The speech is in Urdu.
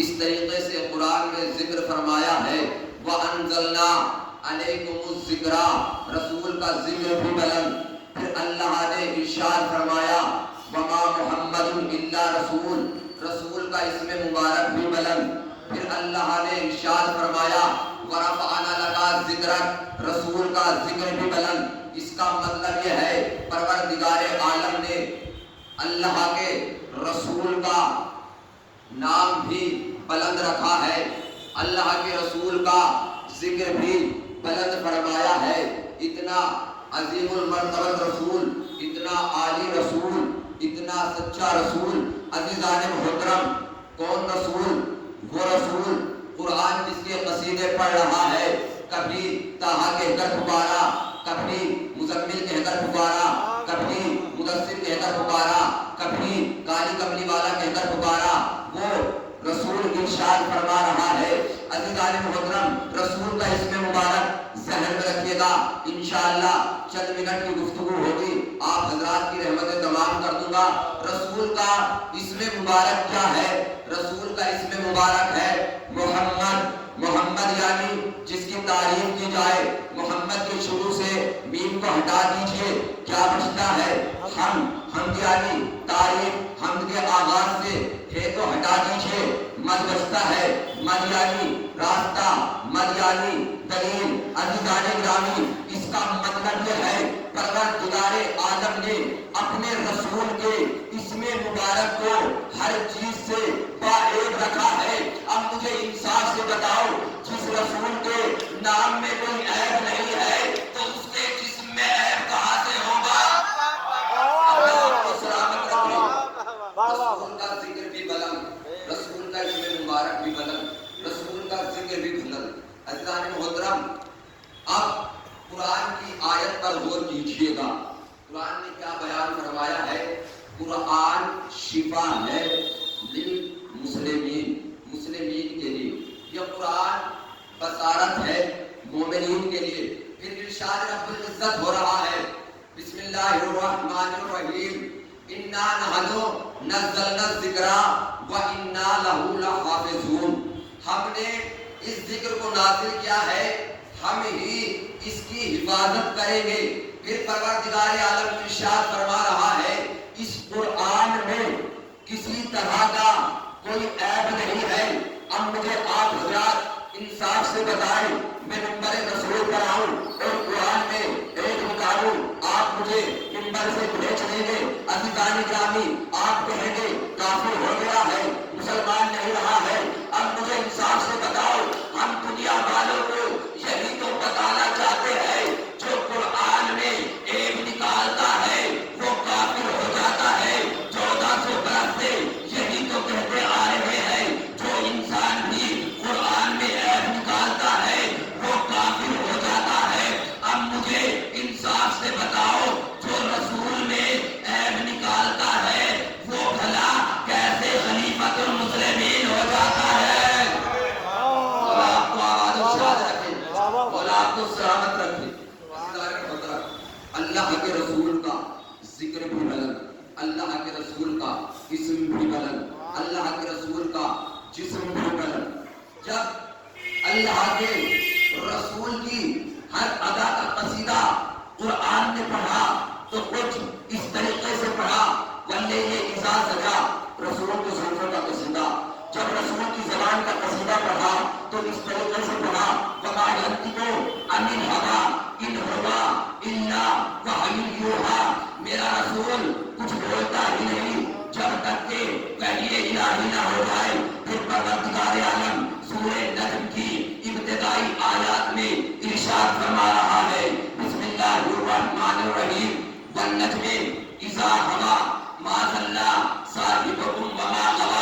اس طریقے سے قرآن میں ذکر فرمایا ہے وَأَنزَلْنَا عَلَيْكُمُ الذِّكْرَ، رسول کا ذکر بھی بلند۔ پھر اللہ نے ارشاد فرمایا وَمَا مُحَمَّدٌ إِلَّا رَسُولٌ، رسول کا اسم مبارک بھی بلند۔ پھر اللہ نے ارشاد فرمایا وَرَفَعْنَا لَكَ ذِكْرَكَ، رسول کا ذکر بھی بلند۔ اس کا مطلب یہ ہے پروردگار عالم نے اللہ کے رسول کا نام بھی بلند رکھا ہے، اللہ کے رسول کا ذکر بھی بلند فرمایا ہے۔ اتنا عظیم المرتبہ رسول، اتنا عالی رسول، اتنا سچا رسول، عزیزان محترم، کون رسول؟ وہ رسول قرآن جس کے قصیدے پڑھ رہا ہے، کبھی طٰہٰ کہہ کر پکارا، کبھی مزمل کہہ کر پکارا، کبھی مدثر کہہ کر پکارا، کبھی کالی کملی والا کہہ کر پکارا، وہ رسول ارشاد فرما رہا ہے۔ عزیزان محترم، رسول کا اسم مبارک ذہن میں رکھیے گا، انشاءاللہ چند منٹ کی گفتگو ہوگی، آپ حضرات کی رحمتیں تمام کر دوں گا۔ رسول کا اسم مبارک کیا ہے؟ رسول کا اسم مبارک ہے محمد۔ محمد یعنی جس کی تعریف کی جائے، محمد کے شروع سے میم کو ہٹا دیجئے، کیا بچتا ہے؟ حمد یعنی تعریف، حمد کے آغاز سے ہے تو ہٹا دیجئے، مد بچتا ہے، مد یعنی راستہ، مد یعنی دلیل۔ عزیزان گرامی، اس کا مطلب یہ ہے پروردگار عالم نے اپنے رسول کے اسم مبارک کو ہر چیز سے باعث رکھا ہے۔ اب مجھے انصاف سے بتاؤ، جس رسول کے نام میں کوئی عیب نہیں ہے تو اس کے جسم میں عیب کہاں سے ہوگا؟ اللہ آپ کو سلامت رکھے۔ رسول کا ذکر بھی بلند، رسول کا اسم مبارک بھی بلند، رسول کا ذکر بھی بلند۔ عزیزان محترم، اب قرآن کی آیت پر غور کیجئے گا۔ قرآن نے کیا بیان فرمایا ہے؟ قرآن شفا ہے للمسلمین، مسلمین کے لیے۔ یہ قرآن بصارت ہے مومنین کے لیے۔ پھر ارشاد رب العزت ہو رہا ہے بسم اللہ الرحمن الرحیم انا نحن نزلنا الذکر وانا لہ لحافظون، ہم نے اس ذکر کو نازل کیا ہے، ہم ہی اس کی حفاظت کریں گے۔ پھر پروردگار عالم ارشاد فرما رہا ہے اس قرآن میں کسی طرح کا کوئی عیب نہیں ہے۔ اب مجھے آپ حضرات انصاف سے بتائیں، میں منبر رسول پر آؤں اور قرآن میں ایک نکالوں، آپ مجھے منبر سے بھیج دیں گے؟ عزیزان گرامی، آپ کہیں گے کافر ہو گیا ہے، مسلمان نہیں رہا ہے۔ اب مجھے انصاف سے بتاؤ، ہم دنیا والوں کو یہی تو بتانا چاہتے ہیں جو قرآن میں ایک نکالتا ہے وہ کافر ہو جاتا ہے۔ 1400 برس سے یہی تو کہتے آ رہے ہیں جو انسان بھی قرآن میں عیب نکالتا ہے وہ کافر ہو جاتا ہے۔ اب مجھے انصاف سے بتاؤ، جو رسول میں عیب نکالتا ہے وہ بھلا کیسے خلیفۃ المسلمین ہو جاتا ہے؟ کو سلامت رکھے۔ اللہ کے رسول کا ذکر بھی بلند، اللہ کے رسول کا اسم بھی بلند، اللہ کے رسول کا جسم بھی بلند۔ جب اللہ کے رسول کی ہر ادا کا قصیدہ قرآن نے پڑھا تو کچھ اس طریقے سے پڑھا واللیل اذا سجا، رسول کے زلفوں کا قصیدہ۔ جب رسول کی زبان کا قصیدہ پڑھا تو اس طریقے سے پڑھا وما ینطق عن الہوی ان ہوا الا وحی یوحی، میرا رسول کچھ بولتا ہی نہیں جب تک کہ وحی الہی نہ ہو جائے۔ پھر پروردگار عالم سورہ نجم کی ابتدائی آیات میں ارشاد فرما رہا ہے بسم اللہ الرحمن الرحیم والنجم اذا ہوا ما ضل صاحبکم وما غوی